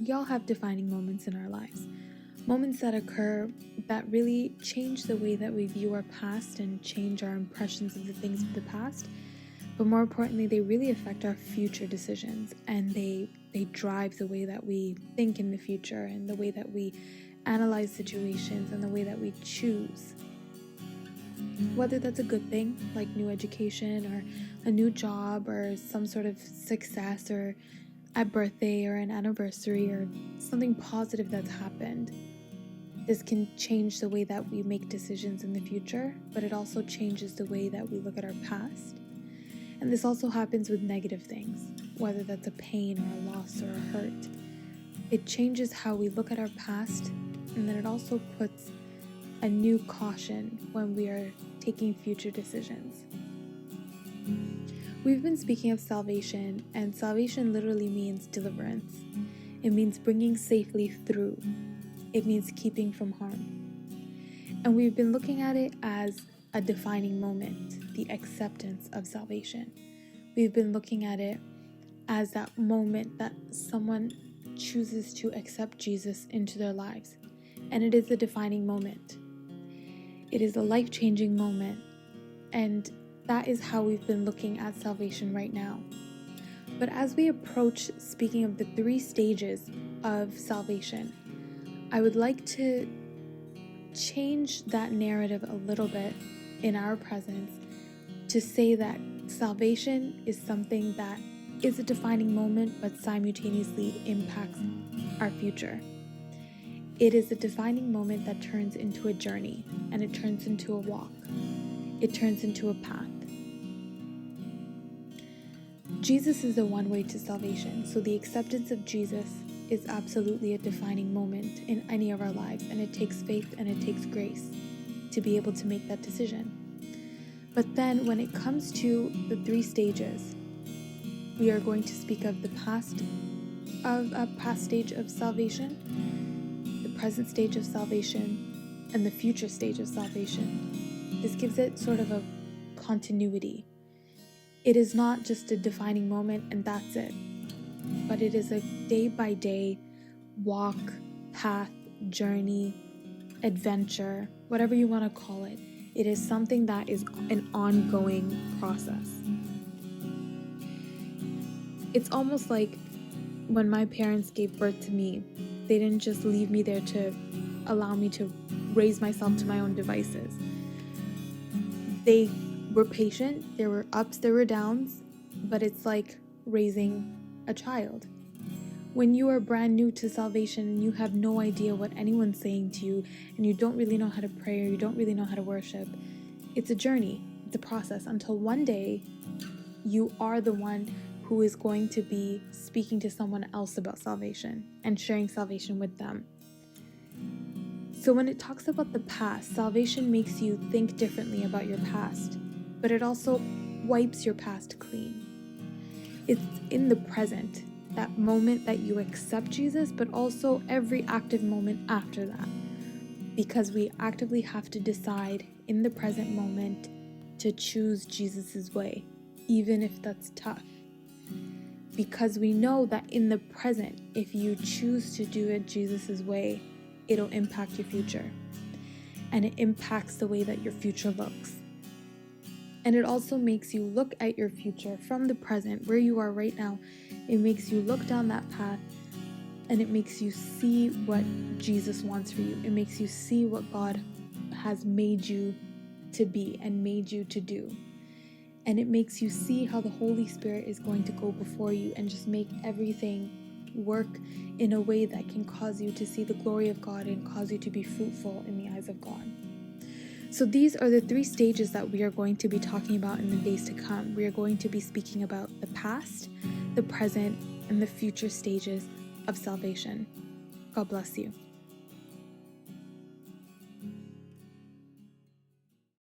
we all have defining moments in our lives. Moments that occur that really change the way that we view our past and change our impressions of the things of the past. But more importantly, they really affect our future decisions, and they drive the way that we think in the future and the way that we analyze situations and the way that we choose. Whether that's a good thing, like new education or a new job or some sort of success or a birthday or an anniversary or something positive that's happened. This can change the way that we make decisions in the future, but it also changes the way that we look at our past. And this also happens with negative things, whether that's a pain or a loss or a hurt. It changes how we look at our past, and then it also puts a new caution when we are taking future decisions. We've been speaking of salvation, and salvation literally means deliverance. It means bringing safely through. It means keeping from harm. And we've been looking at it as a defining moment, the acceptance of salvation. We've been looking at it as that moment that someone chooses to accept Jesus into their lives. And it is a defining moment. It is a life-changing moment. And that is how we've been looking at salvation right now. But as we approach speaking of the 3 stages of salvation, I would like to change that narrative a little bit in our presence to say that salvation is something that is a defining moment but simultaneously impacts our future. It is a defining moment that turns into a journey, and it turns into a walk. It turns into a path. Jesus is the one way to salvation, so the acceptance of Jesus is absolutely a defining moment in any of our lives, and it takes faith and it takes grace to be able to make that decision. But then when it comes to the 3 stages, we are going to speak of the past stage of salvation, the present stage of salvation, and the future stage of salvation. This gives it sort of a continuity. It is not just a defining moment and that's it, but it is a day-by-day walk, path, journey, adventure, whatever you want to call it. It is something that is an ongoing process. It's almost like when my parents gave birth to me, they didn't just leave me there to allow me to raise myself to my own devices. They were patient, there were ups, there were downs, but it's like raising a child. When you are brand new to salvation and you have no idea what anyone's saying to you and you don't really know how to pray or you don't really know how to worship, it's a journey, it's a process until one day you are the one who is going to be speaking to someone else about salvation and sharing salvation with them. So when it talks about the past, salvation makes you think differently about your past, but it also wipes your past clean. It's in the present, that moment that you accept Jesus, but also every active moment after that. Because we actively have to decide in the present moment to choose Jesus's way, even if that's tough. Because we know that in the present, if you choose to do it Jesus's way, it'll impact your future. And it impacts the way that your future looks. And it also makes you look at your future from the present, where you are right now. It makes you look down that path, and it makes you see what Jesus wants for you. It makes you see what God has made you to be and made you to do. And it makes you see how the Holy Spirit is going to go before you and just make everything work in a way that can cause you to see the glory of God and cause you to be fruitful in the eyes of God. So these are the 3 stages that we are going to be talking about in the days to come. We are going to be speaking about the past, the present, and the future stages of salvation. God bless you.